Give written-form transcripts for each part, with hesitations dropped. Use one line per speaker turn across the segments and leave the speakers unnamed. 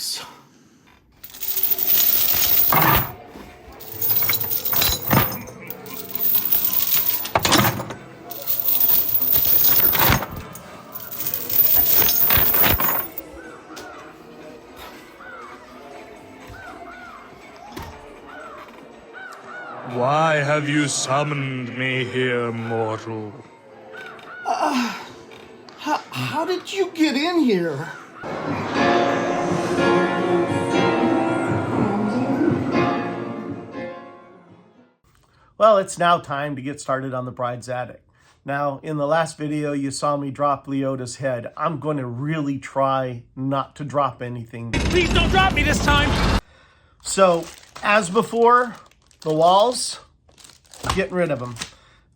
Hatbox.
Why have you summoned me here, mortal?
How did you get in here? Well, it's now time to get started on the bride's attic. Now, in the last video, you saw me drop Leota's head. I'm going to really try not to drop anything.
Please don't drop me this time!
So, as before, the walls, getting rid of them.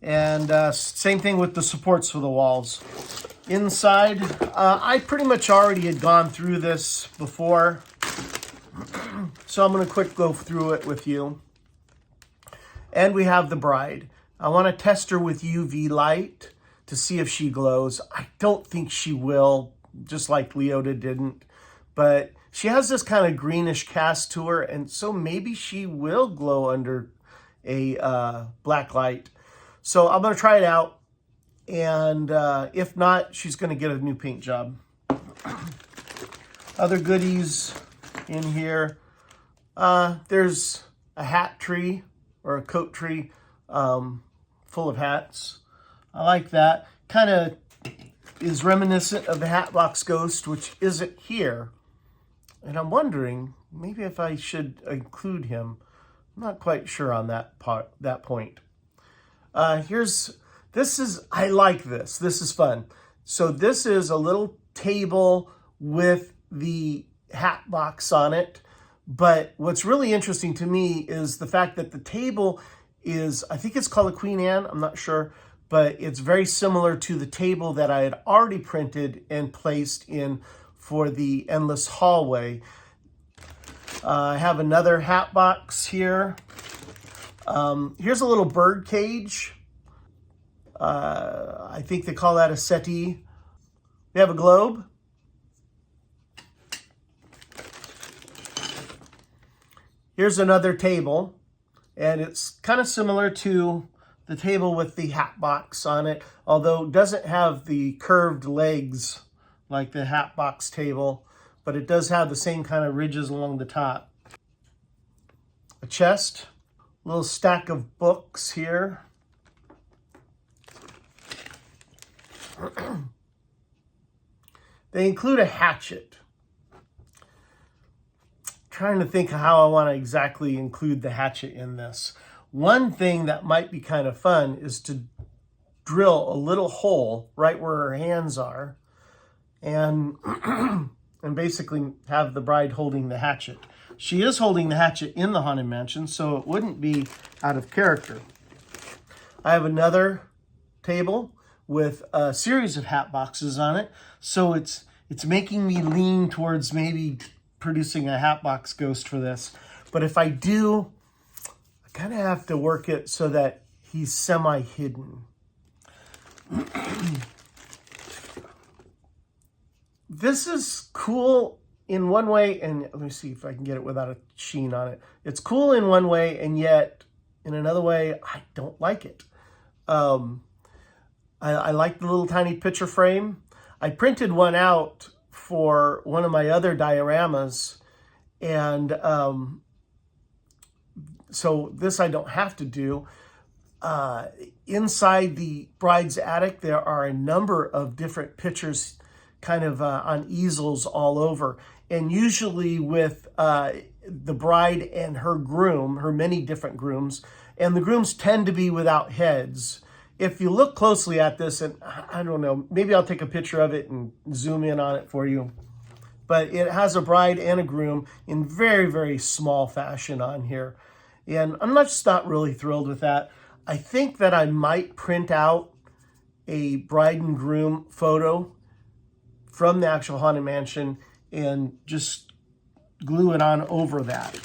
And same thing with the supports for the walls. Inside, I pretty much already had gone through this before. So I'm going to quick go through it with you. And we have the bride. I want to test her with UV light to see if she glows. I don't think she will, just like Leota didn't. But she has this kind of greenish cast to her, and so maybe she will glow under a black light. So I'm going to try it out. And if not, she's going to get a new paint job. Other goodies in here. There's a hat tree or a coat tree full of hats. I like that. Kind of is reminiscent of the Hatbox Ghost, which isn't here. And I'm wondering maybe if I should include him. I'm not quite sure on that point. I like this. This is fun. So this is a little table with the Hatbox on it. But what's really interesting to me is the fact that the table is, I think it's called a Queen Anne, I'm not sure, but it's very similar to the table that I had already printed and placed in for the Endless Hallway. I have another Hatbox here. Here's a little bird cage. I think they call that a settee. We have a globe. Here's another table, and it's kind of similar to the table with the Hatbox on it, although it doesn't have the curved legs like the Hatbox table, but it does have the same kind of ridges along the top. A chest, a little stack of books here. They include a hatchet. Trying to think of how I want to exactly include the hatchet in this. One thing that might be kind of fun is to drill a little hole right where her hands are and and basically have the bride holding the hatchet. She is holding the hatchet in the Haunted Mansion, so it wouldn't be out of character. I have another table with a series of Hatboxes on it, so it's making me lean towards maybe producing a Hatbox Ghost for this. But if I do, I kind of have to work it so that he's semi-hidden. This is cool in one way, and let me see if I can get it without a sheen on it. It's cool in one way, and yet in another way, I don't like it. I like the little tiny picture frame. I printed one out for one of my other dioramas, and so this I don't have to do. Inside the bride's attic, there are a number of different pictures kind of on easels all over, and usually with the bride and her groom, her many different grooms, and the grooms tend to be without heads. If you look closely at this, and I don't know, maybe I'll take a picture of it and zoom in on it for you. But it has a bride and a groom in very, very small fashion on here. And I'm just not really thrilled with that. I think that I might print out a bride and groom photo from the actual Haunted Mansion and just glue it on over that.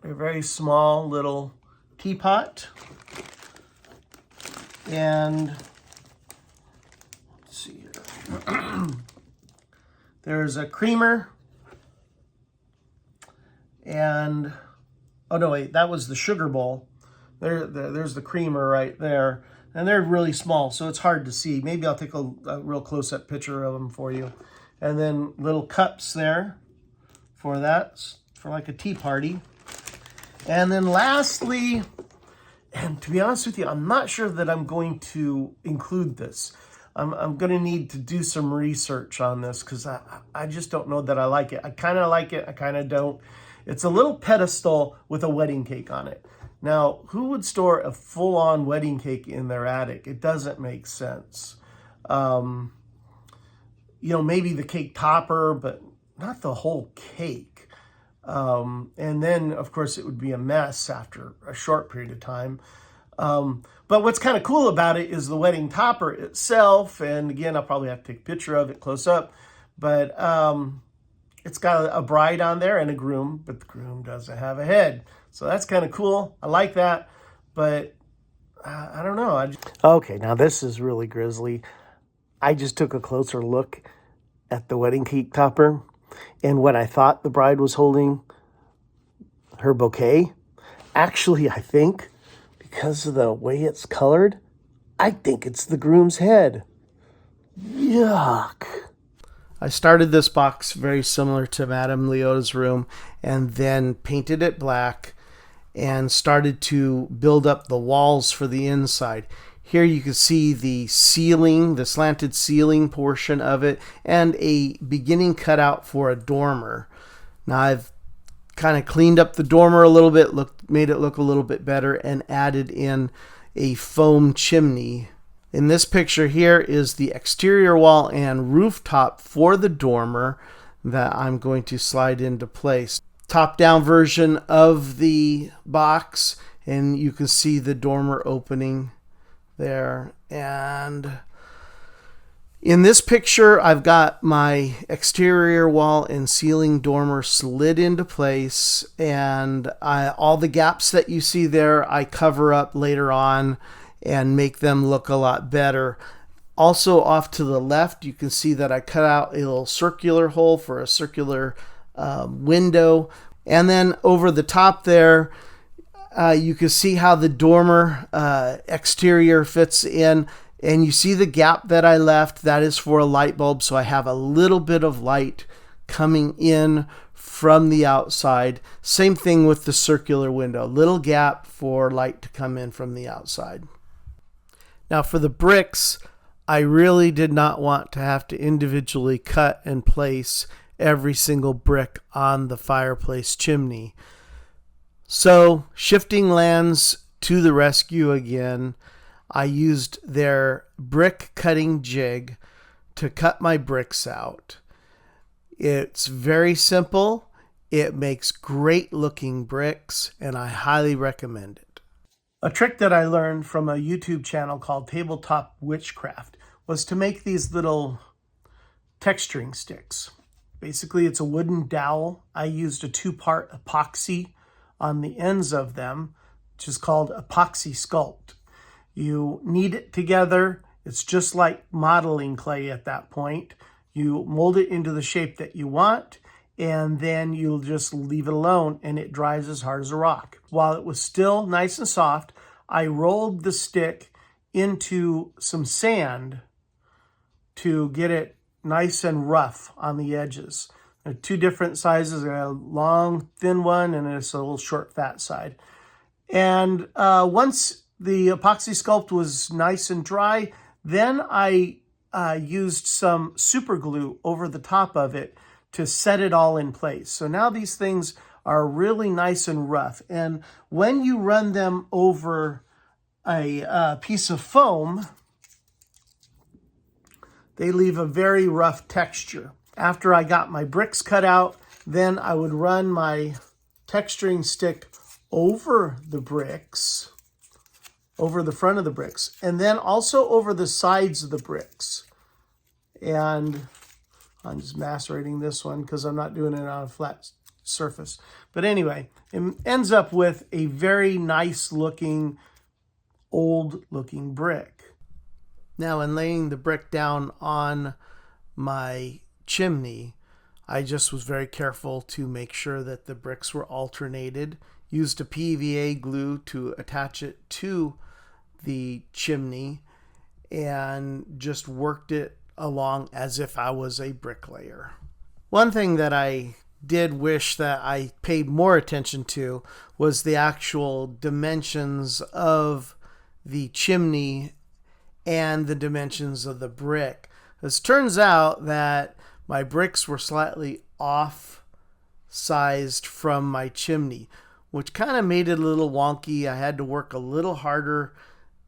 A very small little teapot. And let's see here. There's a creamer And, oh no, wait, that was the sugar bowl. There's the creamer right there. And they're really small, so it's hard to see. Maybe I'll take a real close-up picture of them for you. And then little cups there for that, for like a tea party. And then lastly, and to be honest with you, I'm not sure that I'm going to include this. I'm going to need to do some research on this because I just don't know that I like it. I kind of like it. I kind of don't. It's a little pedestal with a wedding cake on it. Now, who would store a full-on wedding cake in their attic? It doesn't make sense. You know, maybe the cake topper, but not the whole cake. And then, of course, it would be a mess after a short period of time. But what's kind of cool about it is the wedding topper itself. And again, I'll probably have to take a picture of it close up. But it's got a bride on there and a groom, but the groom doesn't have a head. So that's kind of cool. I like that. But I don't know. Okay, now this is really grisly. I just took a closer look at the wedding cake topper. And what I thought the bride was holding, her bouquet, actually, I think, because of the way it's colored, I think it's the groom's head. Yuck. I started this box very similar to Madame Leota's room and then painted it black and started to build up the walls for the inside. Here you can see the ceiling, the slanted ceiling portion of it, and a beginning cutout for a dormer. Now I've kind of cleaned up the dormer a little bit, made it look a little bit better, and added in a foam chimney. In this picture here is the exterior wall and rooftop for the dormer that I'm going to slide into place. Top-down version of the box, and you can see the dormer opening there. And in this picture, I've got my exterior wall and ceiling dormer slid into place, and all the gaps that you see there I cover up later on and make them look a lot better. Also off to the left, you can see that I cut out a little circular hole for a circular window. And then over the top there, you can see how the dormer exterior fits in. And you see the gap that I left, that is for a light bulb. So I have a little bit of light coming in from the outside. Same thing with the circular window, little gap for light to come in from the outside. Now for the bricks, I really did not want to have to individually cut and place every single brick on the fireplace chimney. So shifting lands to the rescue again, I used their brick cutting jig to cut my bricks out. It's very simple. It makes great looking bricks, and I highly recommend it. A trick that I learned from a YouTube channel called Tabletop Witchcraft was to make these little texturing sticks. Basically, it's a wooden dowel. I used a 2-part epoxy on the ends of them, which is called epoxy sculpt. You knead it together. It's just like modeling clay at that point. You mold it into the shape that you want, and then you'll just leave it alone, and it dries as hard as a rock. While it was still nice and soft, I rolled the stick into some sand to get it nice and rough on the edges. There are 2 different sizes, a long, thin one, and it's a little short, fat side. And once the epoxy sculpt was nice and dry, then I used some super glue over the top of it to set it all in place. So now these things are really nice and rough. And when you run them over a piece of foam, they leave a very rough texture. After I got my bricks cut out, then I would run my texturing stick over the bricks, over the front of the bricks, and then also over the sides of the bricks. And I'm just macerating this one because I'm not doing it on a flat surface. But anyway, it ends up with a very nice looking, old looking brick. Now in laying the brick down on my chimney, I just was very careful to make sure that the bricks were alternated, used a PVA glue to attach it to the chimney, and just worked it along as if I was a bricklayer. One thing that I did wish that I paid more attention to was the actual dimensions of the chimney and the dimensions of the brick. It turns out that my bricks were slightly off sized from my chimney, which kind of made it a little wonky. I had to work a little harder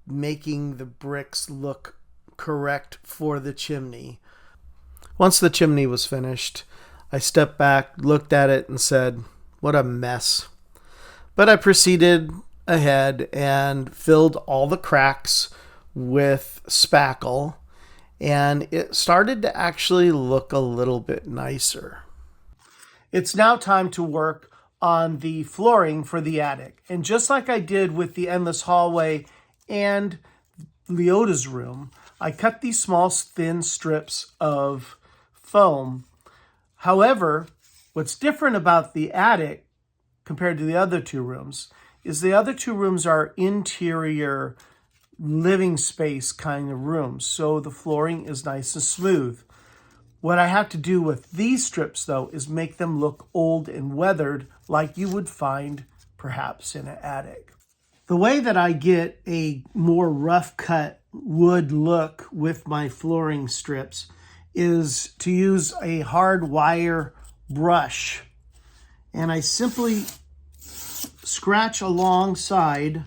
making the bricks look correct for the chimney. Once the chimney was finished, I stepped back, looked at it, and said, what a mess. But I proceeded ahead and filled all the cracks with spackle, and it started to actually look a little bit nicer. It's now time to work on the flooring for the attic. And just like I did with the endless hallway and Leota's room, I cut these small thin strips of foam. However, what's different about the attic compared to the other two rooms is the other two rooms are interior living space kind of rooms, so the flooring is nice and smooth. What I have to do with these strips, though, is make them look old and weathered like you would find perhaps in an attic. The way that I get a more rough cut wood look with my flooring strips is to use a hard wire brush. And I simply scratch alongside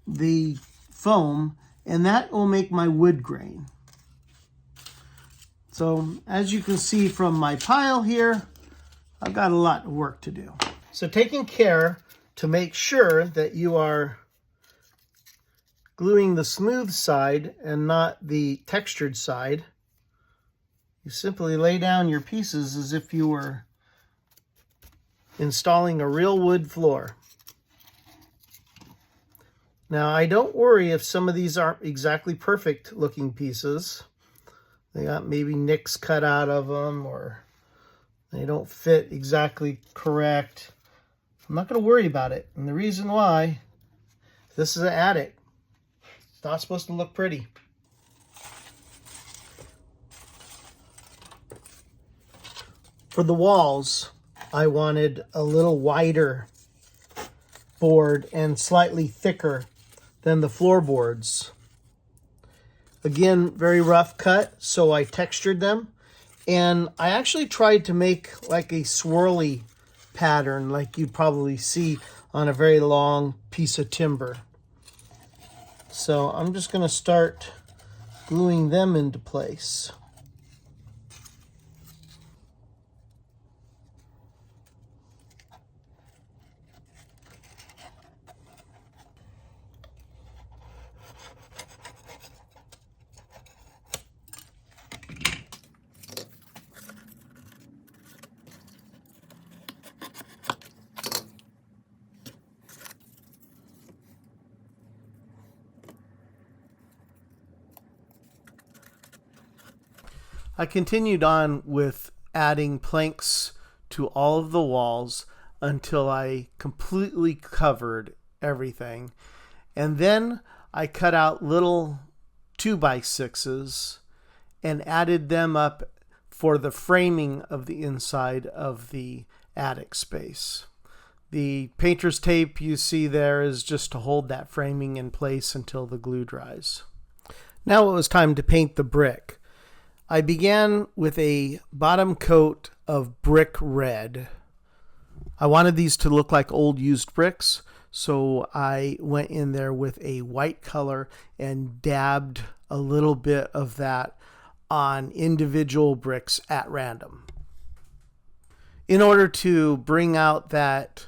the foam, and that will make my wood grain. So as you can see from my pile here, I've got a lot of work to do. So taking care to make sure that you are gluing the smooth side and not the textured side, you simply lay down your pieces as if you were installing a real wood floor. Now, I don't worry if some of these aren't exactly perfect looking pieces. They got maybe nicks cut out of them, or they don't fit exactly correct. I'm not going to worry about it. And the reason why, this is an attic. It's not supposed to look pretty. For the walls, I wanted a little wider board and slightly thicker than the floorboards. Again, very rough cut, so I textured them. And I actually tried to make like a swirly pattern like you'd probably see on a very long piece of timber. So I'm just going to start gluing them into place. I continued on with adding planks to all of the walls until I completely covered everything. And then I cut out little 2x6s and added them up for the framing of the inside of the attic space. The painter's tape you see there is just to hold that framing in place until the glue dries. Now it was time to paint the brick. I began with a bottom coat of brick red. I wanted these to look like old used bricks, so I went in there with a white color and dabbed a little bit of that on individual bricks at random. In order to bring out that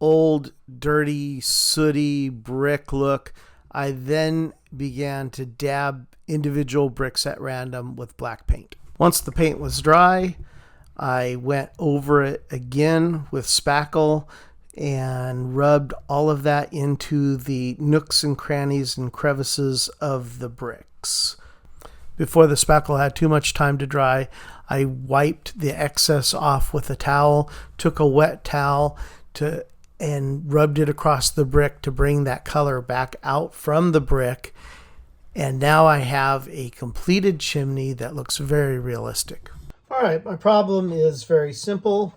old, dirty, sooty brick look, I then began to dab individual bricks at random with black paint. Once the paint was dry, I went over it again with spackle and rubbed all of that into the nooks and crannies and crevices of the bricks. before the spackle had too much time to dry, I wiped the excess off with a towel, took a wet towel and rubbed it across the brick to bring that color back out from the brick. And now I have a completed chimney that looks very realistic. All right, my problem is very simple.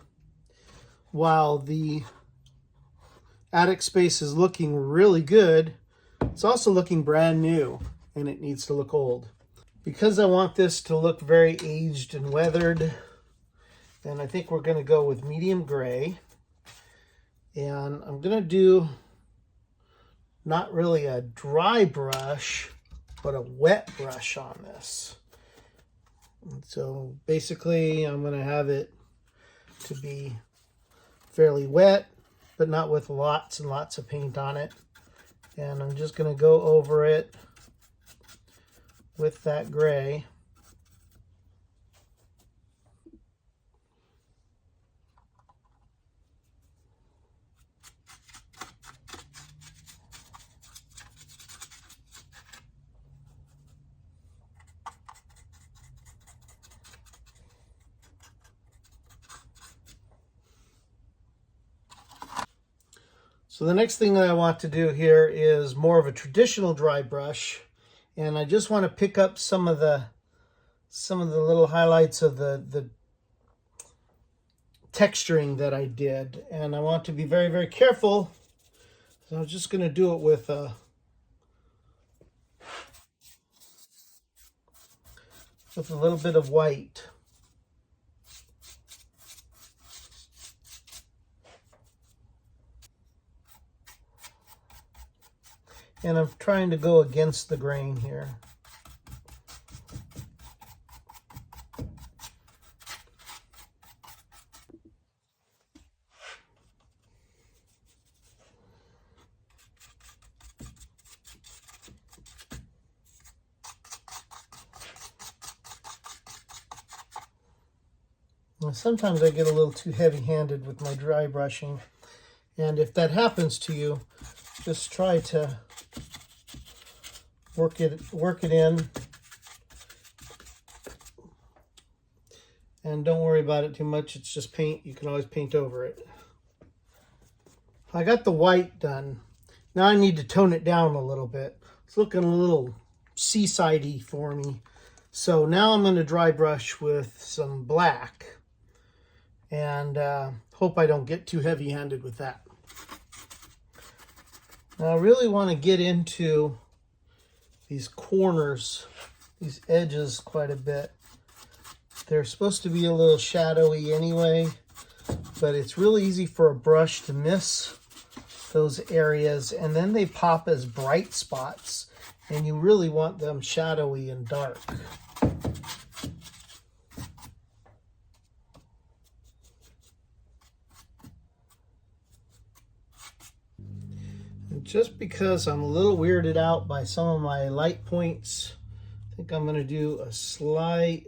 While the attic space is looking really good, it's also looking brand new, and it needs to look old. Because I want this to look very aged and weathered, and I think we're going to go with medium gray. And I'm going to do not really a dry brush, but a wet brush on this. And so basically I'm going to have it to be fairly wet, but not with lots and lots of paint on it. And I'm just going to go over it with that gray. So the next thing that I want to do here is more of a traditional dry brush, and I just want to pick up some of the little highlights of the texturing that I did, and I want to be very, very careful. So I'm just going to do it with a little bit of white. And I'm trying to go against the grain here. Now, sometimes I get a little too heavy-handed with my dry brushing, and if that happens to you, just try to work it in, and don't worry about it too much. It's just paint. You can always paint over it. I got the white done. Now I need to tone it down a little bit. It's looking a little seaside-y for me. So now I'm going to dry brush with some black, and hope I don't get too heavy-handed with that. Now I really want to get into these corners, these edges quite a bit. They're supposed to be a little shadowy anyway, but it's really easy for a brush to miss those areas, and then they pop as bright spots, and you really want them shadowy and dark. Just because I'm a little weirded out by some of my light points, I think I'm going to do a slight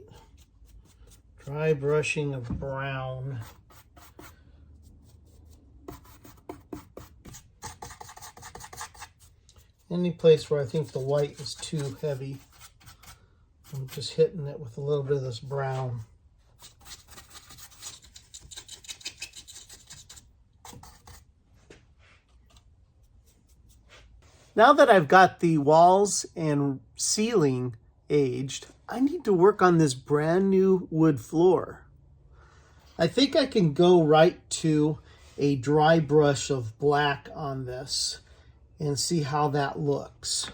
dry brushing of brown. Any place where I think the white is too heavy, I'm just hitting it with a little bit of this brown. Now that I've got the walls and ceiling aged, I need to work on this brand new wood floor. I think I can go right to a dry brush of black on this and see how that looks.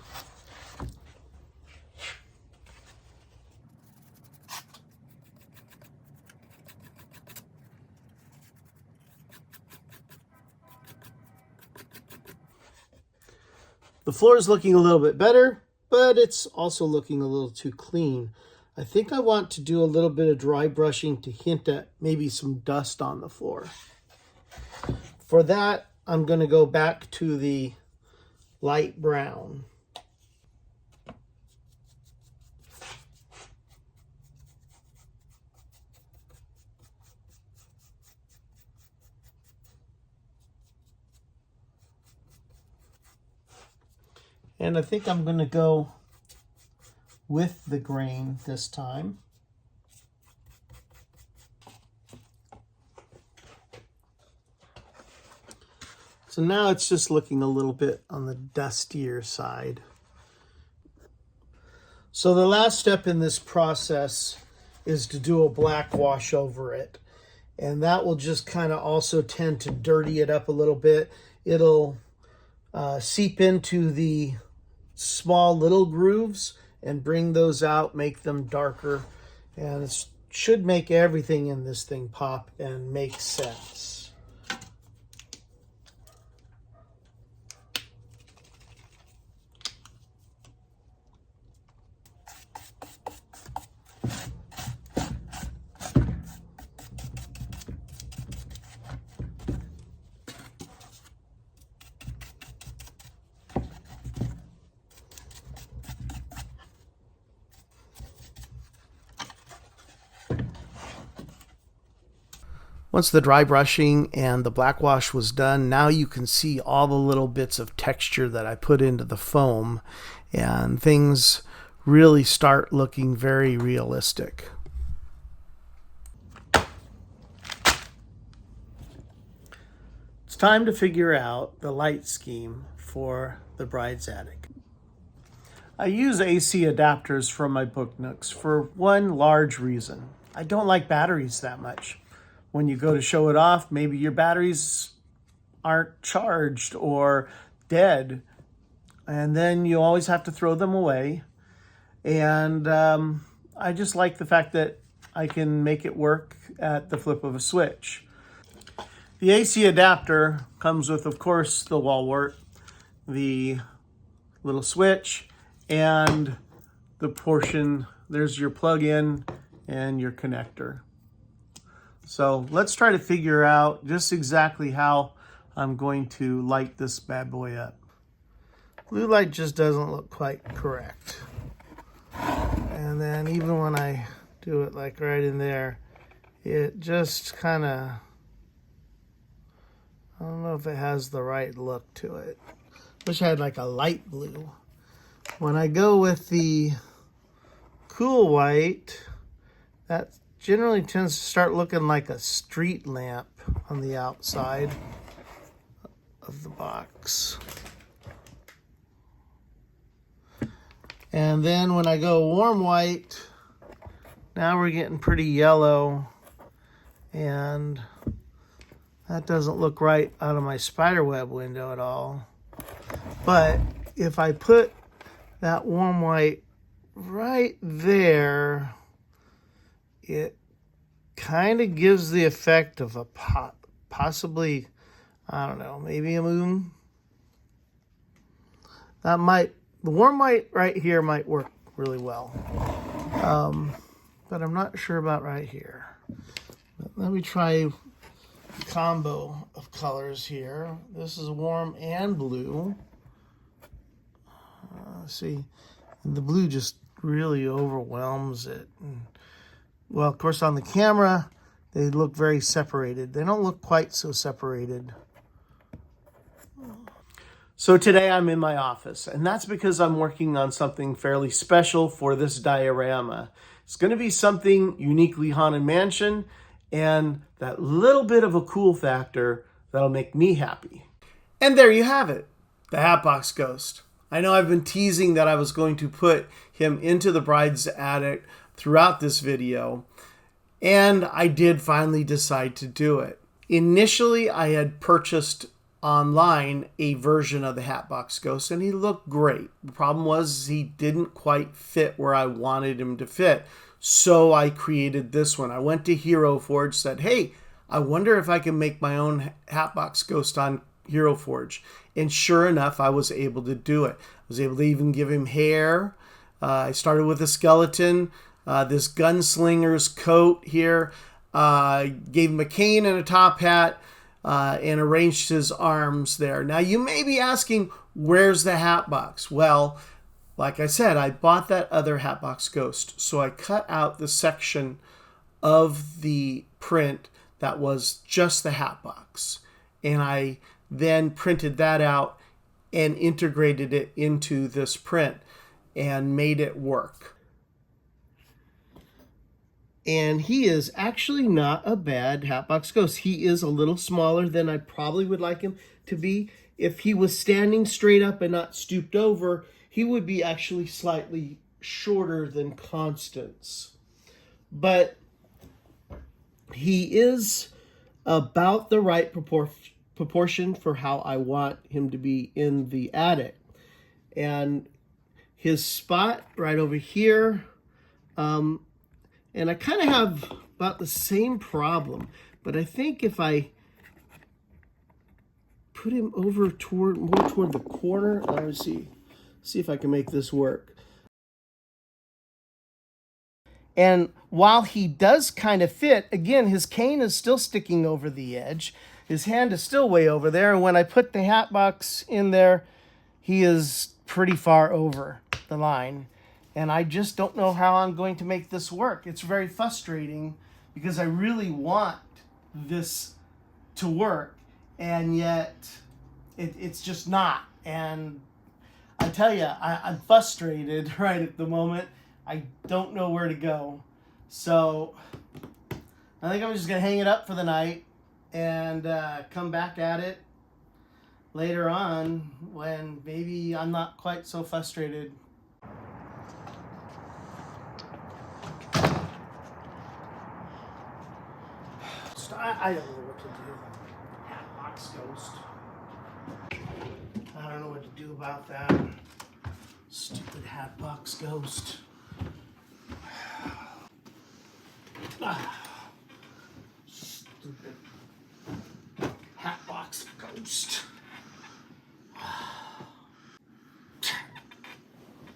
The floor is looking a little bit better, but it's also looking a little too clean. I think I want to do a little bit of dry brushing to hint at maybe some dust on the floor. For that, I'm going to go back to the light brown. And I think I'm going to go with the grain this time. So now it's just looking a little bit on the dustier side. So the last step in this process is to do a black wash over it. And that will just kind of also tend to dirty it up a little bit. It'll seep into the small little grooves and bring those out, make them darker. And it should make everything in this thing pop and make sense. Once the dry brushing and the black wash was done, now you can see all the little bits of texture that I put into the foam, and things really start looking very realistic. It's time to figure out the light scheme for the bride's attic. I use AC adapters from my Book Nooks for one large reason. I don't like batteries that much. When you go to show it off, maybe your batteries aren't charged or dead, and then you always have to throw them away. And I just like the fact that I can make it work at the flip of a switch. The AC adapter comes with, of course, the wall wart, the little switch, and the portion. There's your plug-in and your connector. So let's try to figure out just exactly how I'm going to light this bad boy up. Blue light just doesn't look quite correct. And then even when I do it like right in there, it just kind of, I don't know if it has the right look to it. Wish I had like a light blue. When I go with the cool white, that generally tends to start looking like a street lamp on the outside of the box. And then when I go warm white, now we're getting pretty yellow, and that doesn't look right out of my spiderweb window at all. But if I put that warm white right there, it kind of gives the effect of a possibly, I don't know, maybe a moon. That might, the warm white right here might work really well. But I'm not sure about right here. But let me try a combo of colors here. This is warm and blue. See, the blue just really overwhelms it. Well, of course, on the camera, they look very separated. They don't look quite so separated. So today I'm in my office, and that's because I'm working on something fairly special for this diorama. It's going to be something uniquely Haunted Mansion, and that little bit of a cool factor that'll make me happy. And there you have it, the Hatbox Ghost. I know I've been teasing that I was going to put him into the bride's attic throughout this video, and I did finally decide to do it. Initially, I had purchased online a version of the Hatbox Ghost, and he looked great. The problem was he didn't quite fit where I wanted him to fit, so I created this one. I went to Hero Forge, said, hey, I wonder if I can make my own Hatbox Ghost on Hero Forge. And sure enough, I was able to do it. I was able to even give him hair. I started with a skeleton, this gunslinger's coat here. Gave him a cane and a top hat, and arranged his arms there. Now, you may be asking, where's the Hatbox? Well, like I said, I bought that other Hatbox Ghost. So I cut out the section of the print that was just the Hatbox. And I then printed that out and integrated it into this print and made it work. And he is actually not a bad Hatbox Ghost. He is a little smaller than I probably would like him to be. If he was standing straight up and not stooped over, he would be actually slightly shorter than Constance. But he is about the right proportion for how I want him to be in the attic. And his spot right over here, and I kind of have about the same problem, but I think if I put him over more toward the corner, let me see if I can make this work. And while he does kind of fit, again, his cane is still sticking over the edge. His hand is still way over there. And when I put the Hatbox in there, he is pretty far over the line. And I just don't know how I'm going to make this work. It's very frustrating because I really want this to work, and yet it's just not. And I tell you, I'm frustrated right at the moment. I don't know where to go. So I think I'm just going to hang it up for the night and come back at it later on when maybe I'm not quite so frustrated. I don't know what to do. Hatbox Ghost. I don't know what to do about that. Stupid Hatbox Ghost. Stupid Hatbox Ghost.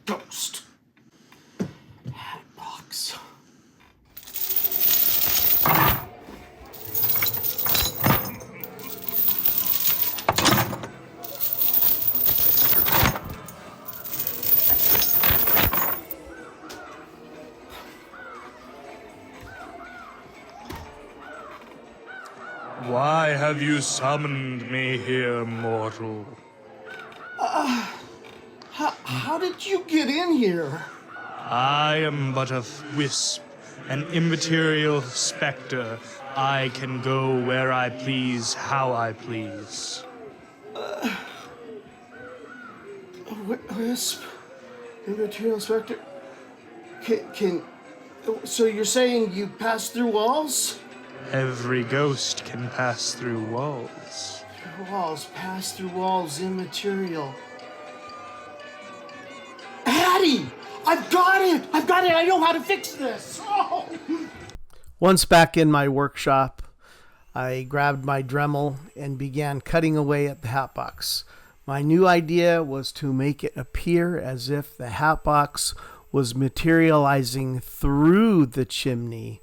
Ghost. Hatbox.
Why have you summoned me here, mortal?
How did you get in here?
I am but a wisp, an immaterial specter. I can go where I please, how I please.
A wisp? Immaterial specter? So you're saying you pass through walls?
Every ghost can pass through walls.
Walls, pass through walls, immaterial. Hattie! I've got it! I know how to fix this! Oh! Once back in my workshop, I grabbed my Dremel and began cutting away at the Hatbox. My new idea was to make it appear as if the Hatbox was materializing through the chimney.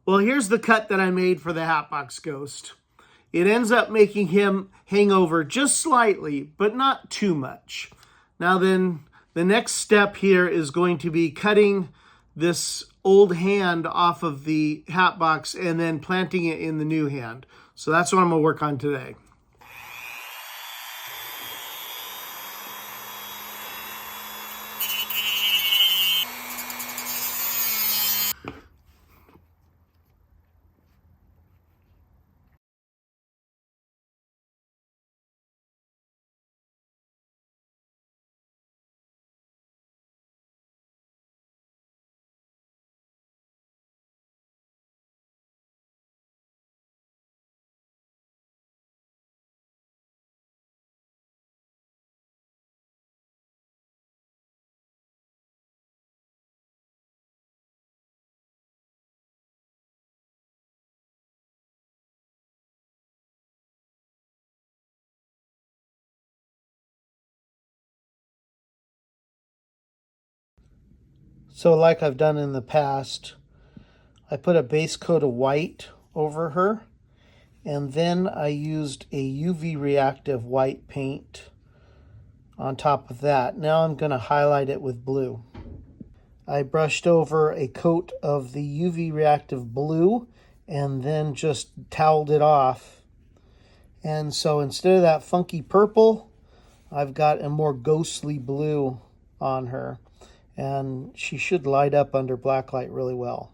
Well, here's the cut that I made for the Hatbox Ghost. It ends up making him hang over just slightly, but not too much. Now then, the next step here is going to be cutting this old hand off of the Hatbox and then planting it in the new hand. So that's what I'm going to work on today. So like I've done in the past, I put a base coat of white over her, and then I used a UV reactive white paint on top of that. Now I'm going to highlight it with blue. I brushed over a coat of the UV reactive blue and then just toweled it off. And so instead of that funky purple, I've got a more ghostly blue on her. And she should light up under black light really well.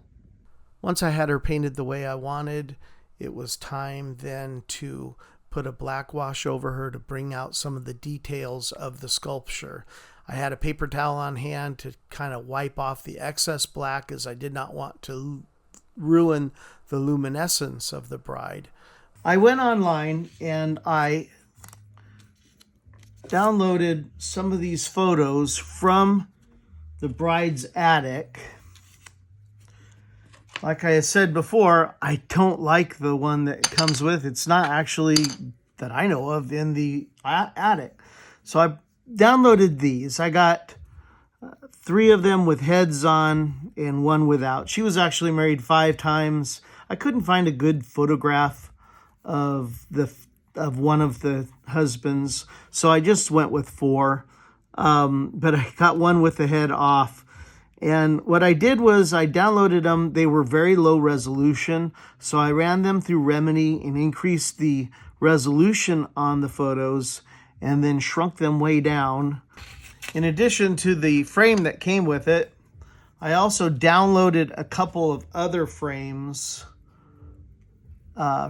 Once I had her painted the way I wanted, it was time then to put a black wash over her to bring out some of the details of the sculpture. I had a paper towel on hand to kind of wipe off the excess black, as I did not want to ruin the luminescence of the bride. I went online and I downloaded some of these photos from the bride's attic. Like I said before, I don't like the one that it comes with. It's not actually, that I know of, in the attic. So I downloaded these. I got 3 of them with heads on and 1 without. She was actually married 5 times. I couldn't find a good photograph of one of the husbands, so I just went with 4. But I got one with the head off. And what I did was I downloaded them. They were very low resolution, so I ran them through Remedy and increased the resolution on the photos and then shrunk them way down. In addition to the frame that came with it, I also downloaded a couple of other frames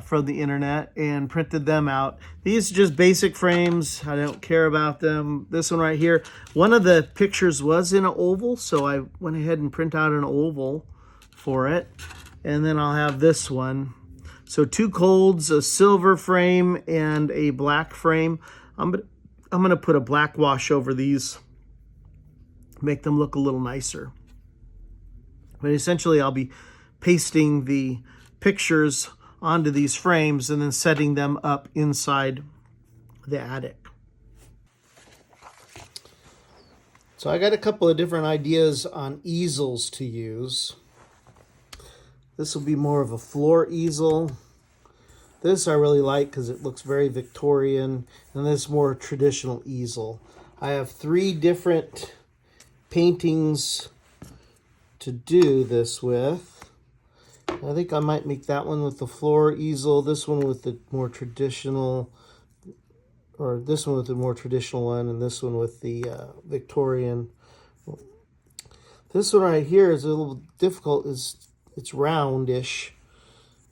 from the internet and printed them out. These are just basic frames. I don't care about them. This one right here, one of the pictures was in an oval, so I went ahead and print out an oval for it. And then I'll have this one. So 2 colds, a silver frame, and a black frame. I'm gonna put a black wash over these, make them look a little nicer. But essentially I'll be pasting the pictures onto these frames and then setting them up inside the attic. So I got a couple of different ideas on easels to use. This will be more of a floor easel. This I really like because it looks very Victorian, and this more traditional easel. I have 3 different paintings to do this with. I think I might make that one with the floor easel, this one with the more traditional, or this one with the more traditional one, and this one with the Victorian. This one right here is a little difficult. It's roundish,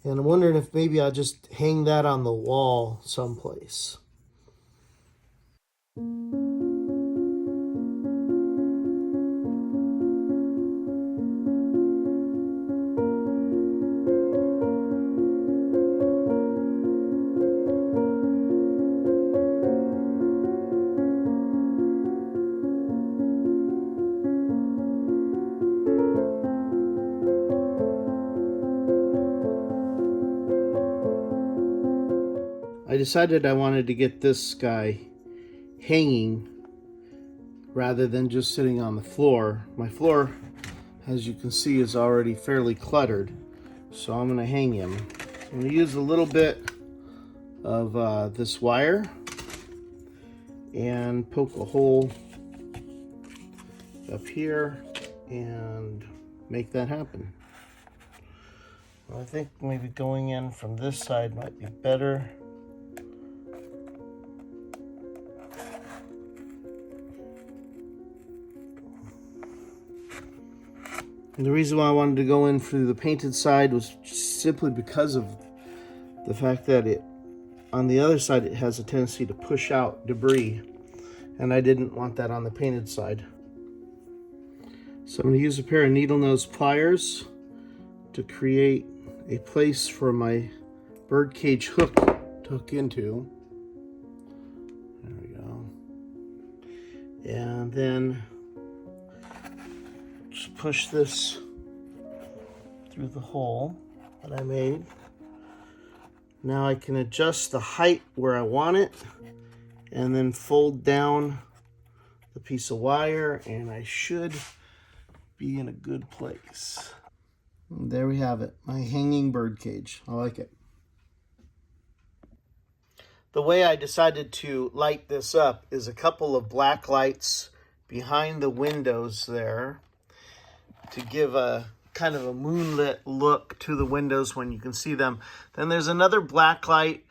and I'm wondering if maybe I'll just hang that on the wall someplace. I decided I wanted to get this guy hanging rather than just sitting on the floor. My floor, as you can see, is already fairly cluttered, so I'm going to hang him. I'm going to use a little bit of this wire and poke a hole up here and make that happen. I think maybe going in from this side might be better. And the reason why I wanted to go in through the painted side was simply because of the fact that on the other side it has a tendency to push out debris, and I didn't want that on the painted side. So I'm going to use a pair of needle nose pliers to create a place for my birdcage hook to hook into. There we go. And then just push this through the hole that I made. Now I can adjust the height where I want it and then fold down the piece of wire, and I should be in a good place. And there we have it, my hanging bird cage. I like it. The way I decided to light this up is a couple of black lights behind the windows there to give a kind of a moonlit look to the windows when you can see them. Then there's another black light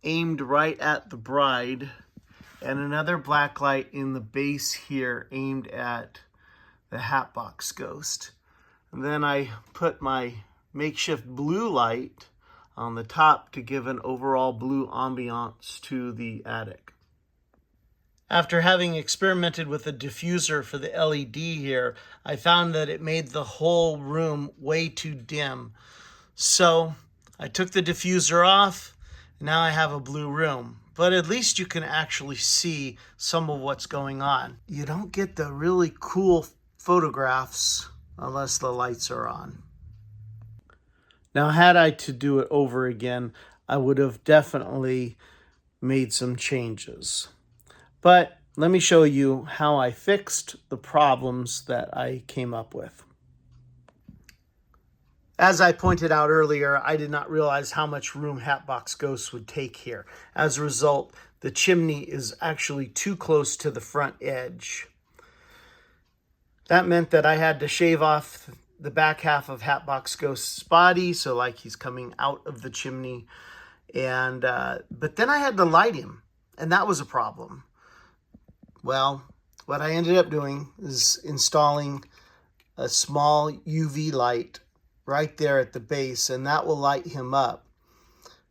aimed right at the bride, and another black light in the base here aimed at the Hatbox ghost. And then I put my makeshift blue light on the top to give an overall blue ambiance to the attic. After having experimented with a diffuser for the LED here, I found that it made the whole room way too dim. So I took the diffuser off. Now I have a blue room. But at least you can actually see some of what's going on. You don't get the really cool photographs unless the lights are on. Now, had I to do it over again, I would have definitely made some changes. But let me show you how I fixed the problems that I came up with. As I pointed out earlier, I did not realize how much room Hatbox Ghosts would take here. As a result, the chimney is actually too close to the front edge. That meant that I had to shave off the back half of Hatbox Ghost's body, so like he's coming out of the chimney. But then I had to light him, and that was a problem. Well, what I ended up doing is installing a small UV light right there at the base, and that will light him up.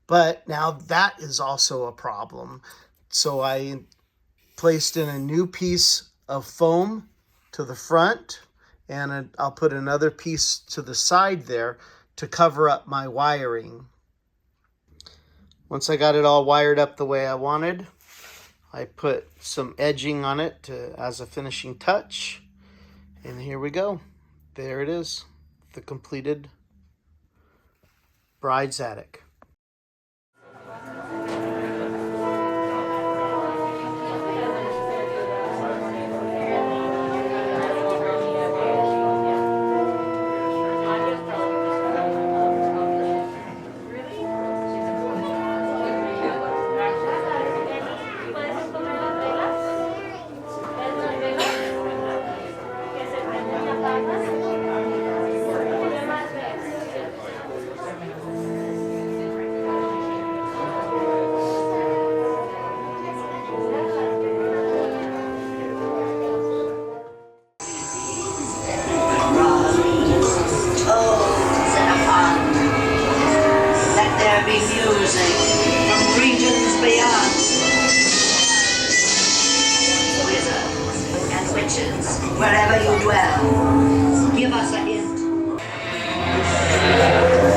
But now that is also a problem. So I placed in a new piece of foam to the front, and I'll put another piece to the side there to cover up my wiring. Once I got it all wired up the way I wanted, I put some edging on it as a finishing touch. And here we go. There it is, the completed bride's attic.
Wherever you dwell, give us a hint.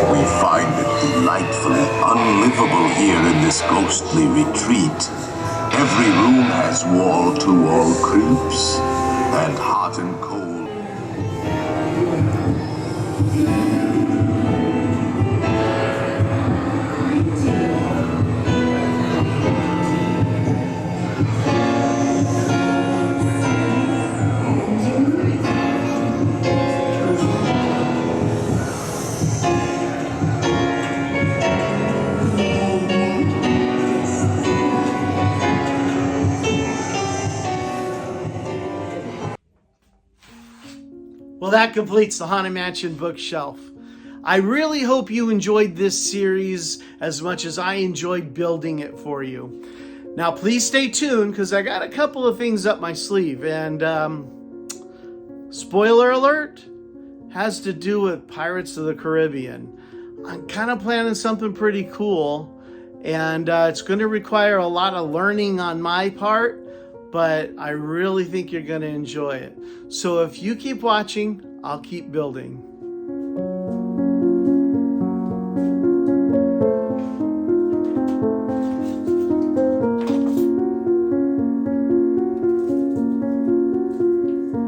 We find it delightfully unlivable here in this ghostly retreat. Every room has wall-to-wall creeps, and hot and cold.
Well, that completes the Haunted Mansion bookshelf. I really hope you enjoyed this series as much as I enjoyed building it for you. Now, please stay tuned because I got a couple of things up my sleeve. And spoiler alert, has to do with Pirates of the Caribbean. I'm kind of planning something pretty cool. And it's going to require a lot of learning on my part, but I really think you're going to enjoy it. So if you keep watching, I'll keep building.